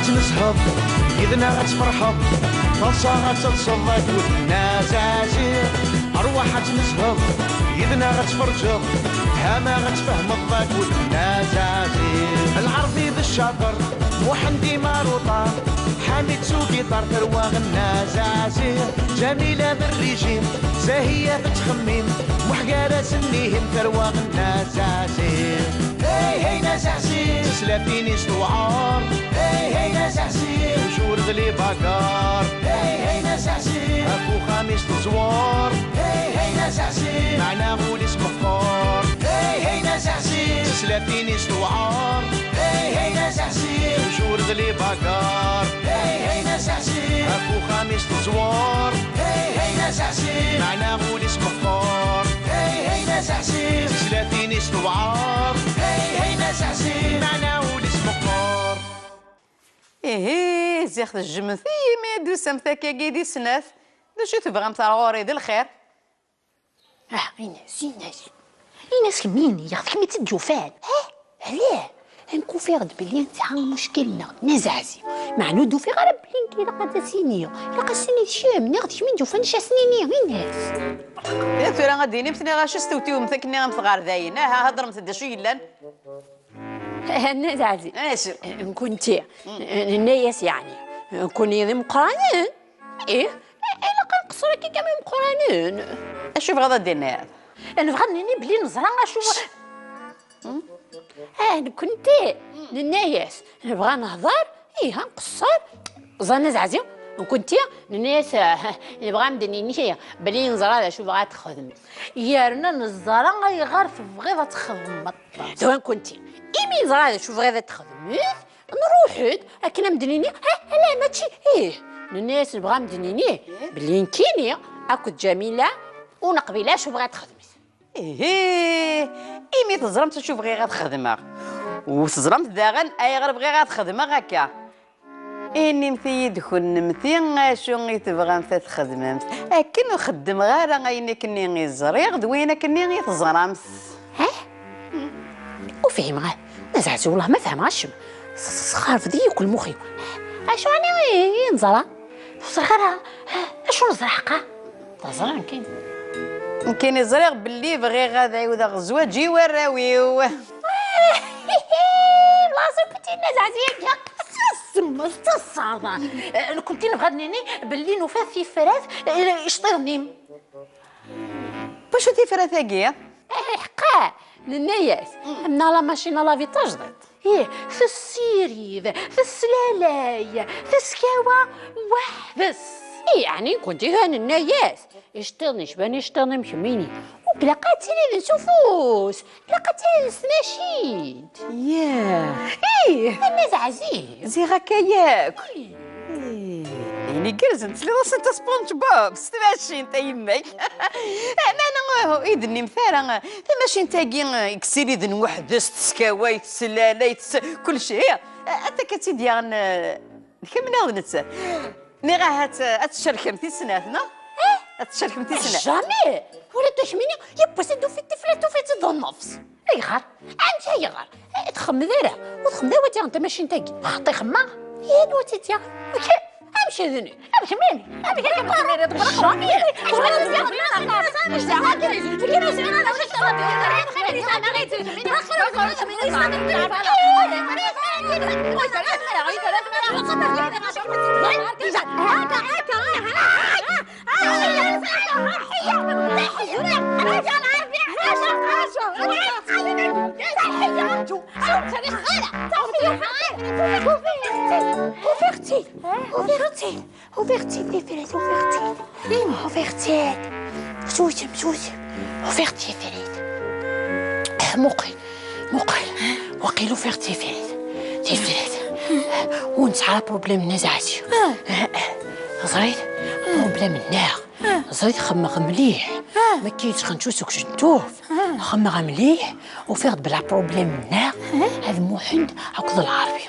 غتنسهض يدنا غتفرحض طلصة غتتصدق والنازازير أرواح غتنسهض يدنا غتفرجض هما غتفهم الضاك والنازازير العربي بالشاطر وحندي ماروطة حامد سوقي طار ترواغ النازازير جميلة بالريجيم زاهية بتخميم وحقالة سنيهم ترواغ النازازير هاي هاي نازازير تسلافيني ستوعار هاي هاي نازازير وجور غلي باكار هاي هاي نازازير اكو خامس تزوار هاي هاي نازازير معنا غول اسمه فار هاي هاي نازازير تسلافيني ستوعار هاي هاي نازازير وجور غلي باكار هاي هاي نازازير اكو خامس تزوار هاي هاي نازازير معنا غول اسمه فار هاي هاي نازازير تسلافيني ستوعار هاي هاي نازازير معنا غول اسمه فار إيه زيخ الجمثي ما دوسم ثاكا دي سناث شو تبغى مترغوري دي الخير إيناس كمين يا أخي ميت الجوفان علاه نكون فيغد بلي نتاع مشكلنا نزعزي مع نودو في غرب بلي كي لقى سينيا لقى سيني شام ناخدش من جوفان شا سنيني إيناس يا ترى غاديني مثني غاش استوتيو مثكني غنتغار داين ها هضر مثدي شو يلان نزعزي اش كنتي الناس يعني كوني ذي مقرانين إيه إلا كنقصر كي كامل مقرانين اش بغا ديرنا هذا أنا بغا نني بلي نزرع غاشوف أنا كنتي للناس نبغى نهضر إيه هنقصر زانا زعزي كنتي الناس نبغى مدنيني بلي نزرع شوف غتخدم يارنا نزرع غير في بغيضه تخدم زوين كنتي إيمي نزرع شوف غير تخدم نروحد أكنا مدنيني لا ماشي إيه الناس نبغى مدنيني بلي نكيني أكو جميلة ونقبيلها شوف غتخدم إيه إيمي تزرمت تشوف غير غتخدمها وتزرمت داغن أي غير بغي غتخدمها هكا إني مثي دخل نمثي شو غي تبغى مثي تخدمها أكن نخدم غير غيني كني غي زريغ دوينة كني غي تزرمت وفهم غير نزعت والله ما فهمهاش خارف ديك المخي أشو أنا نزرع صغيرة أشو نزرع حقا تزرع كاين كاين يزريغ باللي بغي غادا يعاود غزواج يوراويو بلاصه كنتي نزعزيه تسمى تصعد كنت نبغى نني باللي نوفا في فراث يشطرني باش تي فراثاكيا حقا للناس من لا ماشينه لافي تجدد ايه في السيريذ في السلالاي في السكاوى وحبس يعني كنت هان الناس يشتغلني شبان يشتغلني مشميني وبلا قاتلين نشوفوش بلا قاتلين سماشيد ياه ايه الناس عزيز زي غاكا ياك يعني كرزنت لي وصلت سبونج بوب ستماشي انت يمك انا هو ايدني مثلا تماشي انت يكسيري ذن وحدس تسكاوي تسلالي كل شيء انت كتيدي كم ناض ني راه هتشاركمتي سناتنا هتشاركمتي سنات جامي ولا تشميني يبا سدو في التفلات وفي تدو النفس اي غار انت اي غار تخم ذرا وتخم ذا انت ماشي نتاكي خطي خما يا دوتي تيا امشي ذني امشي مين امشي مين تبرك رامي Ouvertille, les filles, ouvertille. Ouvertille. سوسم اوفرتي فريد وقيل اوفرتي فريد ونسعى بروبليم نزعتي زريت بروبليم النار زريت خمغ مليح ما كيتش خنشوسك شنتوف خمغ مليح وفرد بلا بروبليم النار هذا محند عقد العربي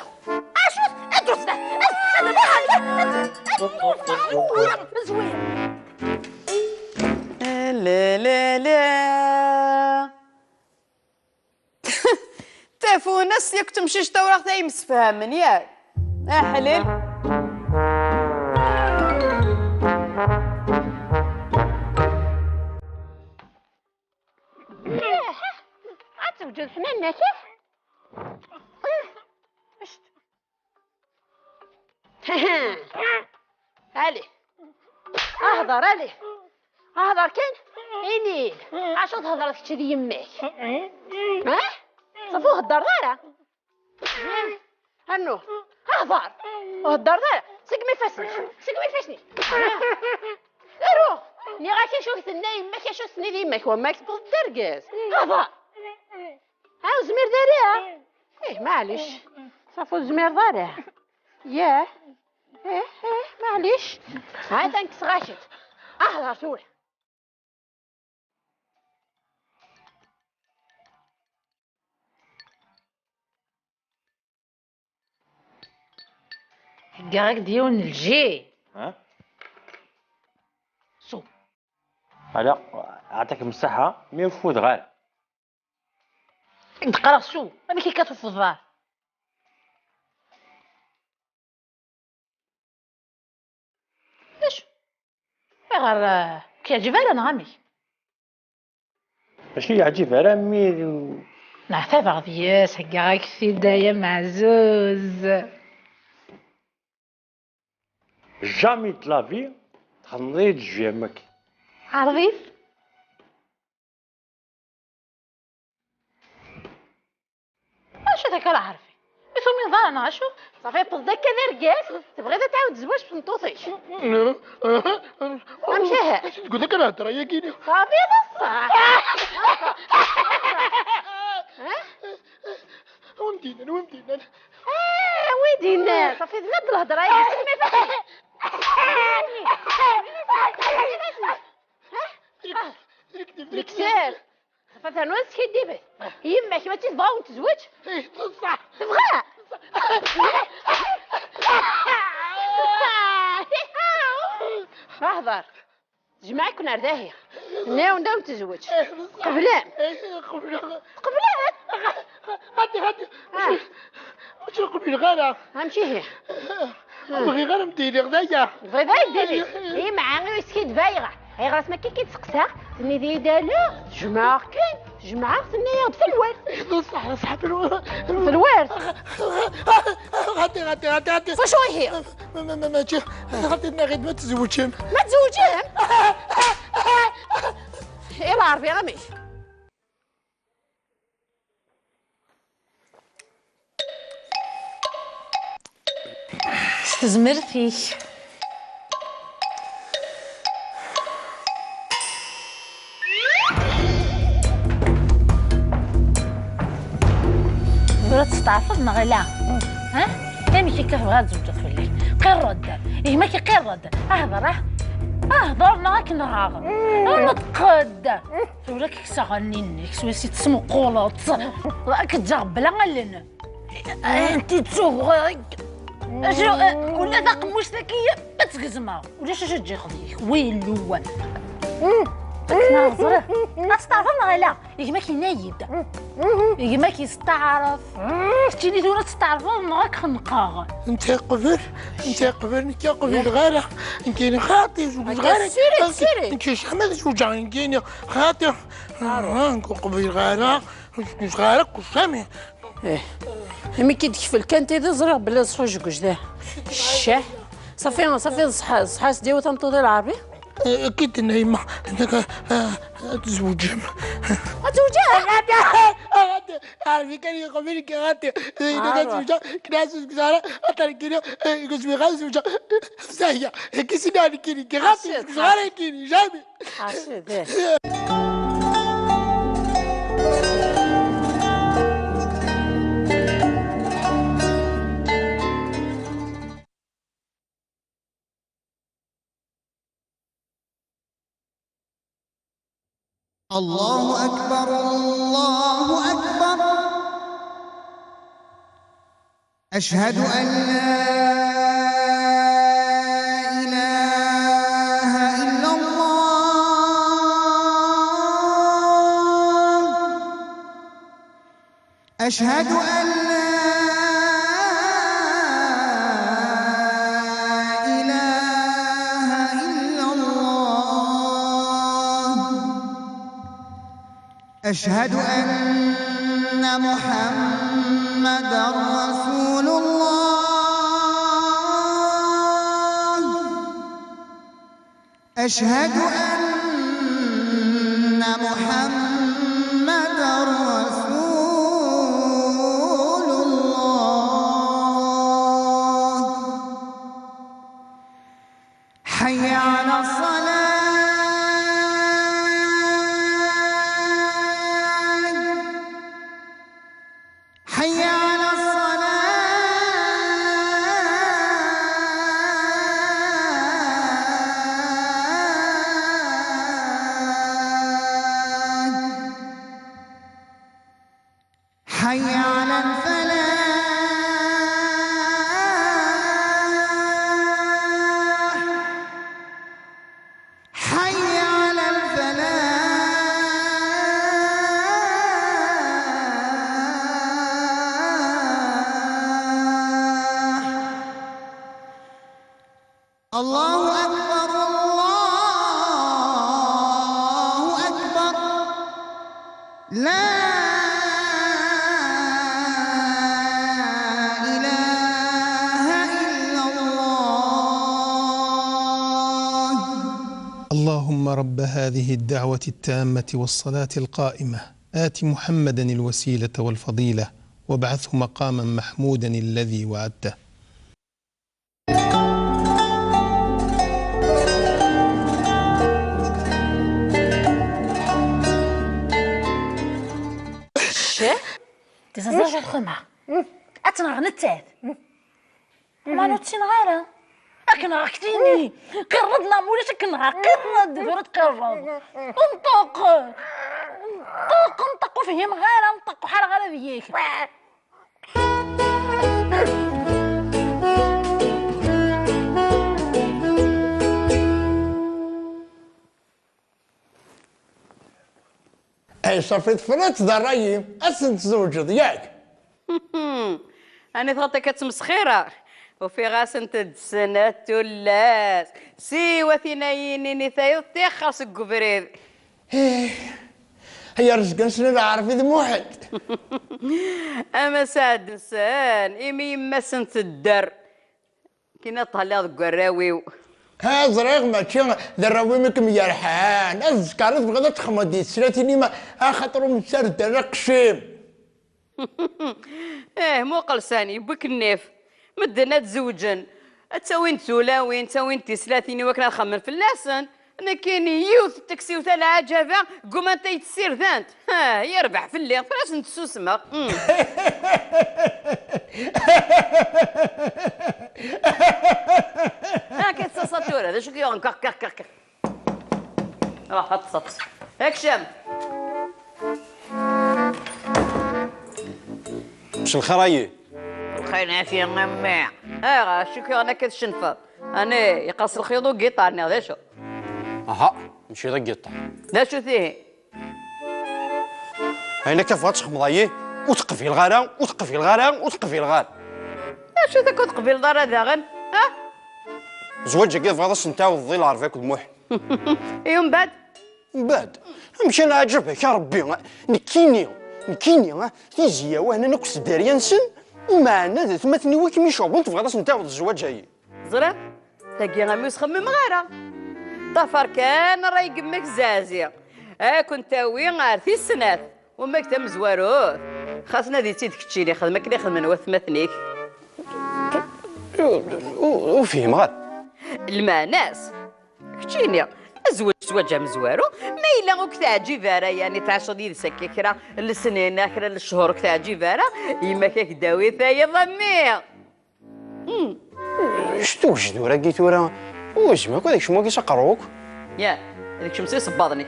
لا لا لا تافو ناس ياك تمشيش توراق تاي مسفهمن ياك حلال. غتوجد فنانة كيف؟ علي اهضر علي اهضر كان عيني اش تهضر كتشي ديال يماك ها صافو هضر دارا هنو اهضر وهضر دارا سقمي فاسني روح ني غا كنشوف ثنا يماك كنشوف ثني ديال يماك وماك تبغي ترقص اهضر ها زمير داريها معليش صافو زمير داريها ياه معليش هاي تنكس غاشت اهضر سول حقاك ديون الجي ها؟ سو لا عطاك مساحة ما يفوت غير نقرا سو انا كي كتوفى في الدار اش غير كيعجبها انا غامي ماشي عجيب على مي نعرفها بغضياس حقاك في دايا معزوز جامي تلافي تخنضي جيمك عرفيف اش هذاك راه عارفي بيتو من دار انا شوف صافي تصدق كذا رقاس تبغي تعاود تزواج بنطوطيش امشيها تقول لك انا ترى ياكيني صافي بصح ومدينا ويدينا صافي زاد الهضره يا ديكسير صافي انا واش كيدير يماك ما تبغاو نتزوج صح تبغى اهضر جماعة كنا رداهية ناو نتزوج قبلان غادي واش قبل غاره امشي هي بغي غير مديري غدايا بغي ديري هي مع غير سكيت بايغه هي غاس ما كيتسقسا ثني دي دالا جماعة ثني في الورث صح صاحبي في الورث غادي فشو هي ماشي غادي نغيد ما تزوجين ما تزوجين يلا عربي غمي استزمر فيك بغات تستعرفض ما لا ها امي كي كتبغى تزوجك في الليل غير رد ما كيقير رد اهضر اهضر كنراغب نتقد ولا كيسغني نيك سويسي تسمو قولط كتجاوب بلا غلن انت تشوف شو ولا ذاق مشتكيه بتقزمها ولا شو تجي خديك ويلو تناظر استعرفنا لا ما كينايد ما كيستعرف شتيني دونا تستعرفوا معاك خنقاغ انت قبل انت قبل غيره كاين خاطي زوج غيره سيري انت شحال زوج كاين خاطي قبل غيره زوج غيره كسامي مي كيتكفل كانت تزرع بلا صحوج كجده الشاه صافي صحاس ديال تنطوطي العربي اكيد نايمه انك تزوجهم عارفين كان يقبل كغاتي زوجة كناس زارة أتركيني يقصبي غاز زوجة سايا كيسي ناني كيني كغاتي زارة كيني جامي الله أكبر الله أكبر أشهد أن لا إله إلا الله أشهد أن لا أشهد أن محمدًا رسول الله. أشهد أن محمدًا رسول الله. حي على الصلاة. حي على الصلاة. حي على الفلاح. حي على الفلاح. الله أكبر الله أكبر. لا إله إلا الله. اللهم رب هذه الدعوة التامة والصلاة القائمة آت محمدا الوسيلة والفضيلة وابعثه مقاما محمودا الذي وعدته. تزازا الخمع أتنغ نتات ما نتسين غيره لكن غاكتيني قردنا مولاش كنغا قردنا دبرت قرد انطق انطق فهم غيره انطق حال غير بيك اي صفيت فرات ذا الراي اسن تزوجد ياك. أنا تغطي كتمسخيرة وفي غاسن تدسنة تلاس سيوة ثنين نثايو تيخر سقو بريد. هي رزق نسن عارف إذا موحد. أما ساد نسان إمي يما سنت الدر كينا طالع ذو الراويو. ها زريغ ماشي ذراوي مكم يرحان أذكر بغدا تخمدي سلاتيني ما خاطرو من سرد رقشيم. مو قلساني بوك النيف مدنا تزوجن تسوين تسولاوين تسوين تسلاتيني وكنا نخمم في اللسن انا كاين يوث التاكسي وثا العجبه قوم انت يتسير ذانت يربح في الليل فلاش نتسوسمه. كيتصاصاتور هذا شو كيون كاك كاك كاك راح تصط هاك شام مش الخرايي الخير نافي مامي شكرا انا كتشنفر انا يقص الخيط وقيطارني هذا شو اها ماشي ذا قطع لا شو فيه هنا كيف غتخمضايي وتقفي الغرام وتقفي الغرام وتقفي الغار شو ذاك تقبل الدار هذا غن زواج كيف غادا سنتاو الظل عرفاك ودموح يوم بعد من بعد مشي انا عجبك يا ربي نكيني تيجي وانا نكس داريا نسن ومعنا ذات مثني ويك ميشوب في غادا سنتاو الزواج جاي زرا تاكي غامي وسخمم غيره طفر كان راه يقمك زازيه كنت تاوي عارفي السنات وما كتم زواروث خاصنا دي تيدك تشيلي خدمك اللي خدمنا وثمثنيك وفيهم غاد الماناس كتشيني زواج مزوارو ما إلا غوك تعجي فارا يعني تعشر ديال سكي كرا للسنين كرا للشهور كتعجي فارا يما كاك داوي ثايا ضمي شتو وجدو راكي تورا وجمك هذاك شمو كيسقروك يا هذاك شمسي صباضني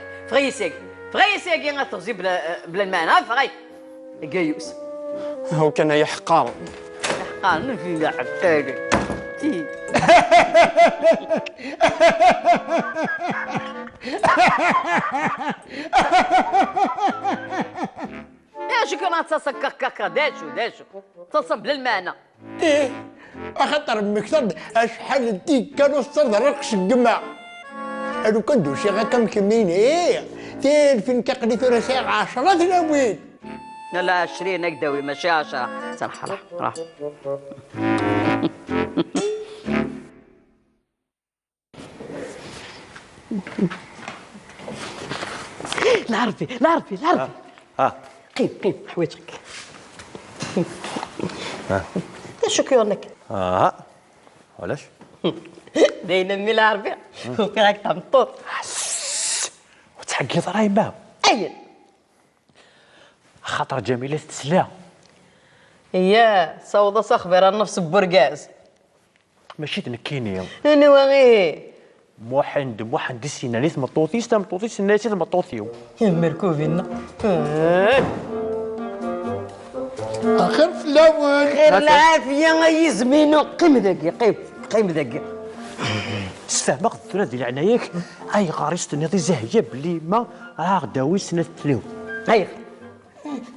فغيساكي غتغزي بلا المعنى فغي قايوس هو كان يحقر حقان في لعب يا شكرا تصكك داشو تصب للمعنى ايه اخطر مكتب اشحال ديك كانوا الصرد رقش الجماع انا كندو شي غا كم كمين ايه تيل فين كقلي ثورة ساعة 10 دراوين. لا لا 20 هكداوي ماشي 10 سامح راه العربي العربي العربي قيم حوايجك شو كيونك علاش؟ باينه من العربي وفي راك تمطوط وتحقي ضرايب باه اين خاطر جميلة تسلا هي صوضة صخبر النفس ببرقاز ماشي تنكيني انا واغي موحد السينا ليث مطوطيس مطوطيس الناس مطوطيو مركوبين اخر في الاول خير العافيه يزمينو قيم ذاكي قيم ذاكي تستهبق الثلاث ديال عناياك اي غاريست نيطي زهيه بلي ما راه غداوي سنه تليو هاي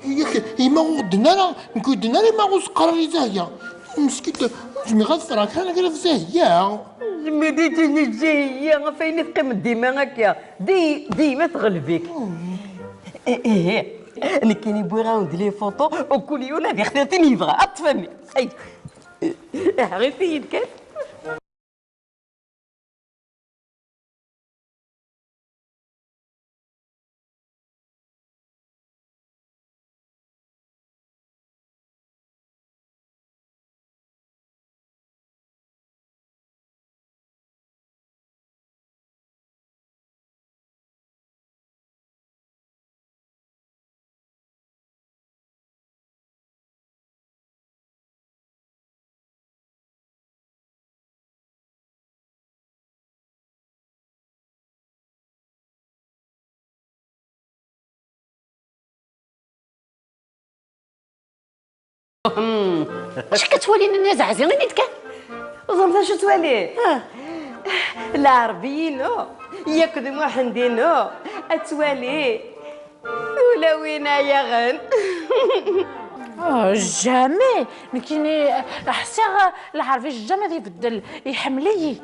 ياك ما غدنا انا نكودنا لي ما غوس قراري زاهيه مسكيت جمي غفرك انا كنت زاهيه مديتني الجايه فين تقيم ديما هكا ديما تغلبيك ايه انا كي نبغي غاود لي فوطو وكل يوم هذه اختي يبغى اطفني اي غير فين كان اش كتولي الناس عزيزين نيت كان ظن شو توالي العربيينو يكذبوا حندينو اتوالي ولا وين يا غن جامي مكيني حسا العربي جامي يبدل يحملي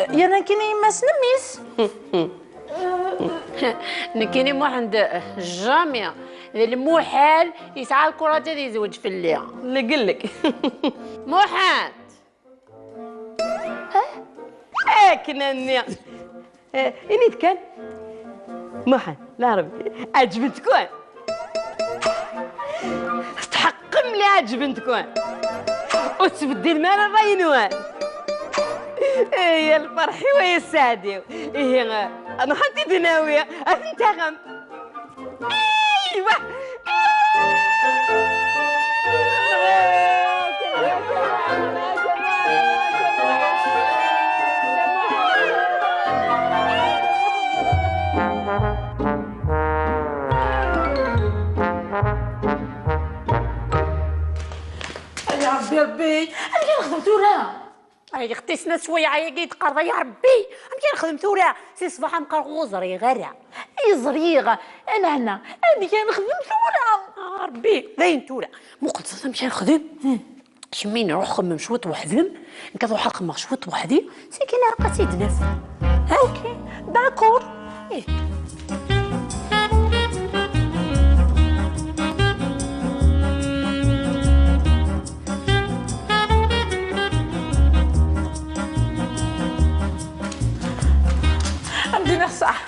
يا نكيني ما سنميس نكيني مو عند جامي المحال يسعى الكرة تاعي يزوج في الليل اللي قلك محال كناني انيت كان محن العربي عجبتكم تحقم لي عجبتكم وتبدل مال الرينوان يا الفرحي ويا السعدي ايه انا حطيت ناويه انتغم ايوه يا ربي انا نخدم ثورة هاي اختي سنة شوية عيا قرضة يا ربي انا نخدم ثورة سي صباح مقرغو زريغة اي زريغة انا هنا انا كنخدم ثورة ربي باين ثورة مو قلت نمشي نخدم شمين نروح نخمم شوط وحدهم نروح نخمم شوط وحدي ساكنة رقا سيدنا اوكي داكور إيه. عندي صح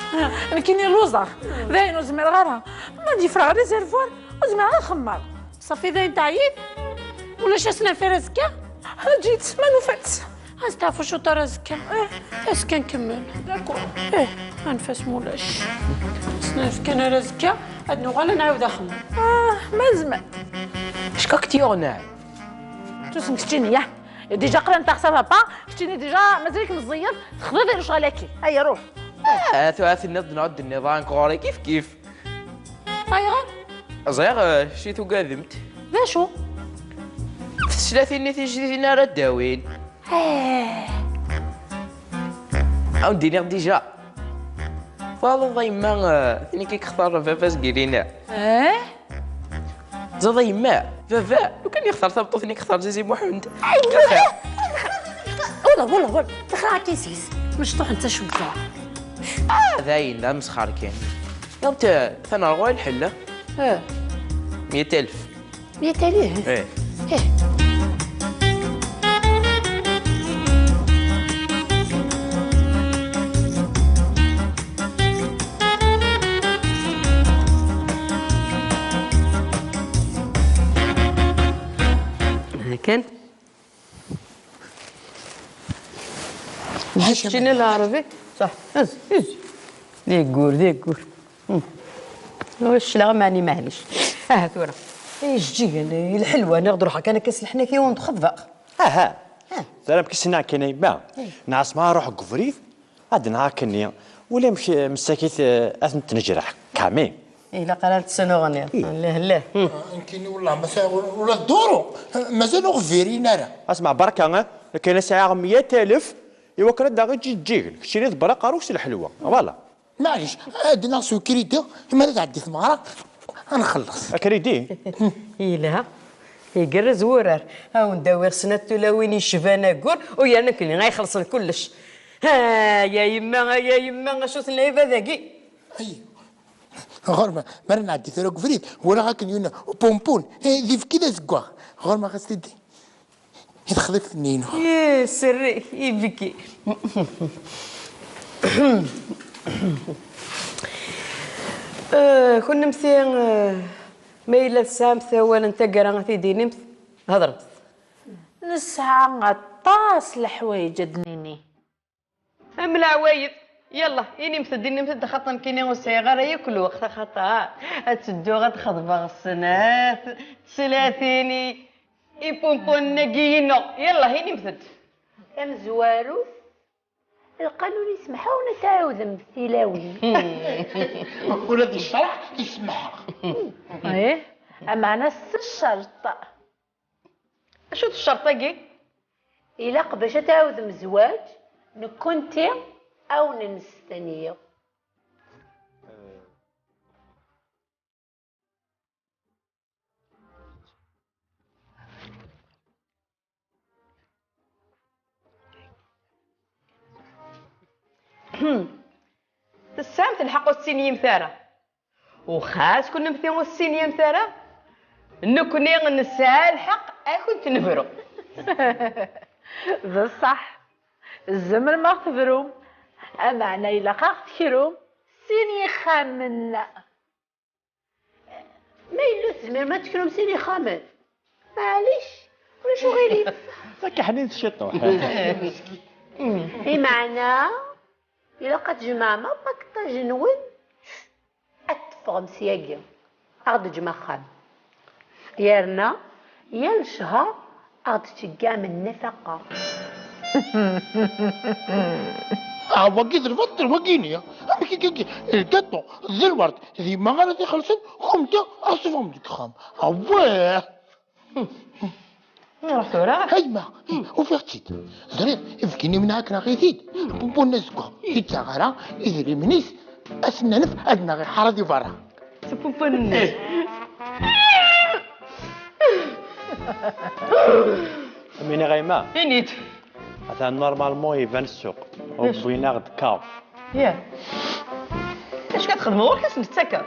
انا كيني لوزر ذاين وزمير غيرها ما ندي فراغ ريزيرفوار وزمير غير خمار صافي ذاين تعيد ولا شاسنا في رزكا جيت سمان وفات غنستعرفوا شو طار رزكا اش كنكمل داكور غنفاس مولاش سناف كان رزكا هاد نوغالا نعاود اخمم ما زمان شكاكتي اغنى توسم كتيني يا ديجا قرنت تغسل با كتيني ديجا مازالك مزيف تخضر دير شغلاكي هيا روح ثلاث الناس نعد النظام كوري كيف هيا غير زيغ شيتو قادمت ذا شو ثلاثين نتي جديد نار الداوين او دينيغ ديجا فالله ضيما ثاني كيختار فافاس قيرينا زاد يما فافا لو كان يختار ثابطو ثاني كيختار زيزي محمد ولا تخاكي سيس مشطوح انت شو بتاع ذاين لا مسخر كان انت ثنا غوي الحله 100,000 100,000 ايه كان شنو العربي صح هز ديكور واش لا ماني معليش ثورة جي الحلوه نقدروا حكا انا كاس الحناكي ونتخضق زعما كيسنا كاين با نعس ما روح قفريف هاد نهار كني ولا مشي مساكيت اثن تنجرح كامي الا قرات سنغني لا لا يمكن والله مثلا ولا الدورو مازال غفيرين انا اسمع بركه كاين ساعه 100,000 ايوا كان داغي تجي شريت برا روكس الحلوه فوالا معليش هاد ناقصو كريدي ماذا تعدي ثماره غنخلص كريدي إلا يقرز ورار هاو نداوي خصنا التلاوين يشفانا كور ويا نكني غيخلص كلش ها يا يما شو اللعيبه ذاكي اي غير ما نعدي ثرا كفريت ولا غاكن يونا بومبون ذي في كذا زكوا غير ما خاص تدي يدخل في النينو يا سري يبكي كنا مثلا ميلة سامثة ولا انت قرا تيدي نمت هضرت نسعى غطاس الحوايج دنيني ام العوايد يلا اني مسدي نمت خاطر كاينه وصغار ياكلوا وقت خطا تسدو غتخضب السنات ثلاثيني يبونبون نقينو يلا اني مسد كان زواروث القانون يسمحوا نتعاود مثيلاوي ولا ذي الشرح يسمح ايه اما نفس الشرط شو الشرطه كي الا باش تعاود مزواج نكونتي او نستنيو تسامت الحق السينية مثارة وخاس كنا مثيرو السينية مثارة نكوني نسعى الحق كنت نفرو بصح الزمر ما خبرو اما انا الا خاطرو سيني خامنا ما يلو الزمر ما تكرم سيني خامن معليش ولا شو غيري ذاك حنين الشطوح اي معنى إلا قد جمع ما بقى جنون أتفهم سياقي أغد جمع خام يارنا يا الشهر أغد تشقى من نفقة وقيت الفطر وقيني القطو ذي الورد ذي ما غادي خلصن خمتي أصفهم ديك خام أواه رحت وراه هجمة وفي اختيت زرير يفكيني من هاك ناغي زيد بون نسكو يتساغرا يزري منيس أسنا نف أدنا غي حرادي برا سبوبن من غيما انيت هذا نورمالمون يبان السوق وبوينا غد كاو يا اش كتخدموا غير كاس نتسكر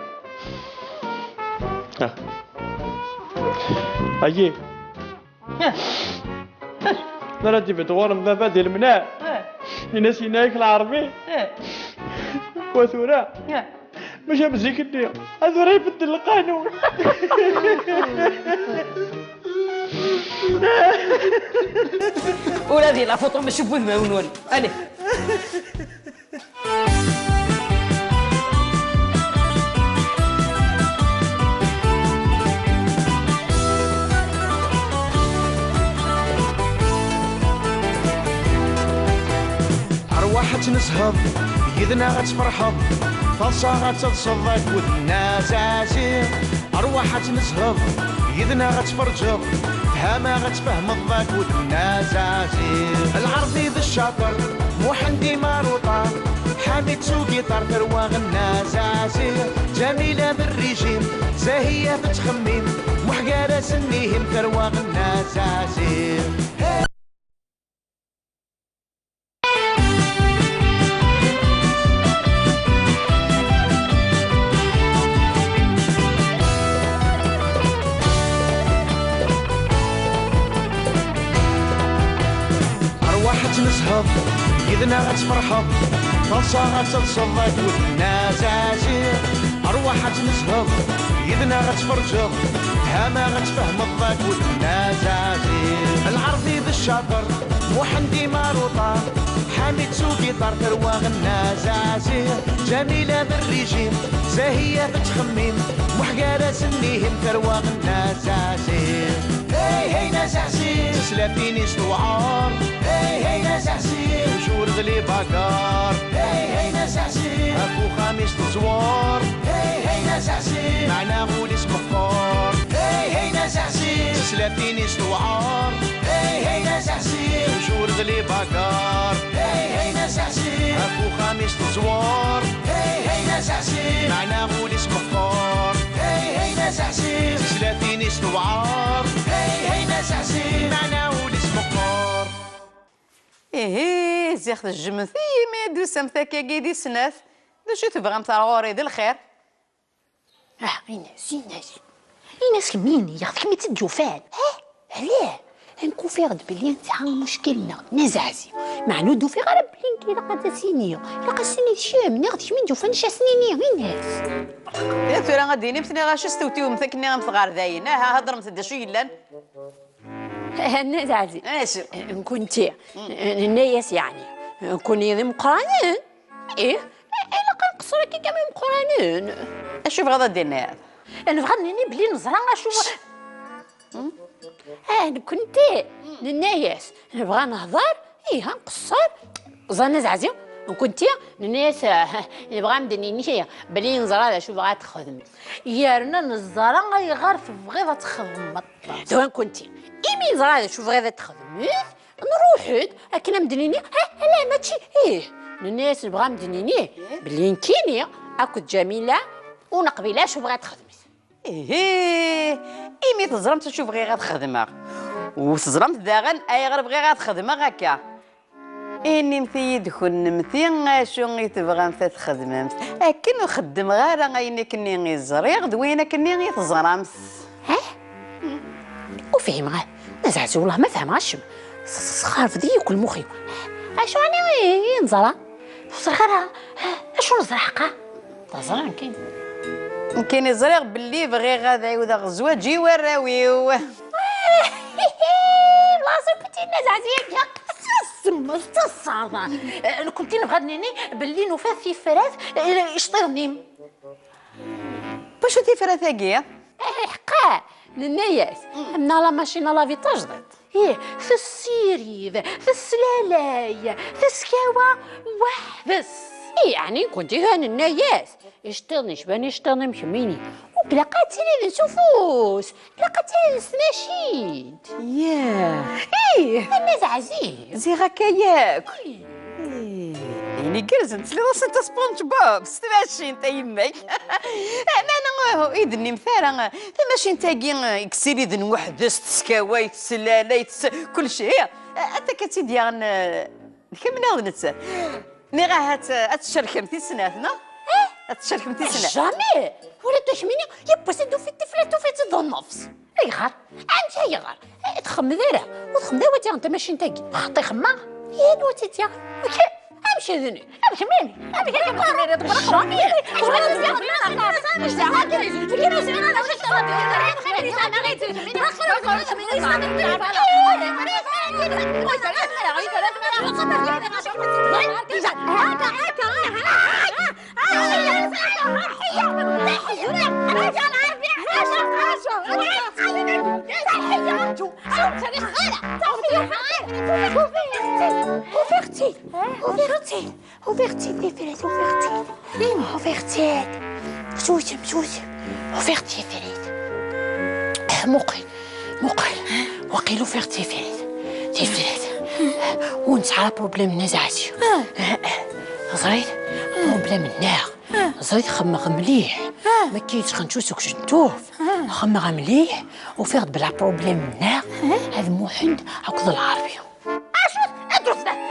اييه لا لا تبي دوار مبادئ المناع الناس هناك العربي وثورة مش مزيك الدنيا هذا يبدل القانون ولادي لا فوتو ما شوفوا ما ونوري الي أرواح نسهض يدنا غتفرحض فالصا غتتصدق ودنا زازير أرواح نسهض يدنا غتفرجض فهما غتفهم الضاك ودنا زازير العرضي ذا الشاطر محندي ماروطة حامد سوقي طار ثروة غنا زازير جميلة بالريجيم زاهية بتخميم محقارة سنيهم ثروة غنا زازير غتزهض يدنا غتفرحض طلسة غتلصض ودنا زازير أرواح غتنزهض يدنا غتفرجض هما غتفهمض ودنا زازير العرضي بالشاطر محمدي ماروطة حامد سوقي طار ثروة غنا زازير جميلة بالريجيم زاهية بتخميم محقارة سنيهم ثروة غنا زازير هي ناس عسير تسلافيني استوعار هي ناس عسير وجور غلي باكار هي ناس عسير اخو خميس تزوار هي ناس عسير معنا غول اسم فخار هي ناس عسير تسلافيني استوعار هي ناس عسير وجور غلي باكار هي ناس عسير اخو خميس تزوار هي ناس عسير معنا غول اسم فخار هي ناس عسير تسلافيني استوعار هي ناس عسير معنا غول اسم فخار إيه زيخ الجمثي ما يدو سمثاك يا سناث دا شو تبغى مترغوري دي الخير إيناس كميني ياخذ كمية الجوفان علاه نكوفيغد بلي نتاع مشكلنا نزعزي مع نو دوفي غير بلين كي لقى سينية لقى سيني شام ناخذ كمية جوفان شا سنيني إيناس يا ثورا غاديني بثني غاش استوتيو مثكني غنفغار داين هضر مثدا شو يلان نزعزي اش كنتي الناس يعني كوني ذي مقرانين إيه إلا كنقصر كي كامل مقرانين اش بغا ديرنا هذا أنا بغاني بلي نزرع نشوف أنا كنت الناس نبغى نهضر إيه نقصر زانا زعزي كنت الناس نبغى مدنيني بلي نزرع شو بغا تخدم يارنا نزرع غير في بغيضة تخدم دوان كنت إيمي نزرع شو بغيضة تخدم نروحد أكنا مدنيني لا ماشي إيه الناس نبغى مدنيني بلي نكيني أكو جميلة ونقبيلها شو بغات تخدم إيه إيمي تزرمت شو بغي غتخدمها وتزرمت داغن أي غير بغي غتخدمها هكا إني مثيد كون مثي شو تبغى مثي تخدم أكن نخدم غير غيني كني غيزريغ دوينة كني غيتزرمت وفهم غير نزعزو والله ما فهم غشم خارف دي كل مخي أشو يعني نزرع صغيرة أشو نزرعقة تزرع كاين كاين يزريغ باللي بغي غادا يودا غزوة جي وراويو بلاصة كنتي نزعزيك تسمى تصعب كنتي نبغى باللي نوفا في فراث يشطرني باش تي فراثاكية حقا للناس من لا ماشينا لافي تجدد ايه في السيريذ في السلالاي في السكاوى وحبس يعني كنتي هان الناس يشتغلني شبان يشتغلني مشميني وبلا قاتلين نشوفوش بلا قاتلين نسماشيد ياه ايه الناس عزيز زي غكاياك يعني كرزن تسلي انت سبونج بوب ستماشي انت يمك انا ايدني مثارة تماشي انت يكسيري ذن وحدس تسكاوي تسلالي كل شيء انت كتيدي غن كم ناخذ نتسا مي غا هتشاركمتي سناتنا هتشاركمتي سنات جامي ولا تشميني يبا سدو في التفلات وفي تدو النفس اي غار انت يا غار تخم ذرا وتخم ذا انت ماشي نتاكي خطي خما يا نوتي تيا امشي ذني امشي مني امشي كيما تبرك رامي Ouvertide les fenêtres, ouvertide. Ouvertide les fenêtres. وقيل ouvertide les fenêtres. ونسعى بروبليم نزعتي. زريت بروبليم النار. زريت خمغ مليح. ما كيتش خنشوسك شنتوف. خمغ مليح وفرد بلا بروبليم النار. هذا موحد عقد العربي. أشوف أدرس ده.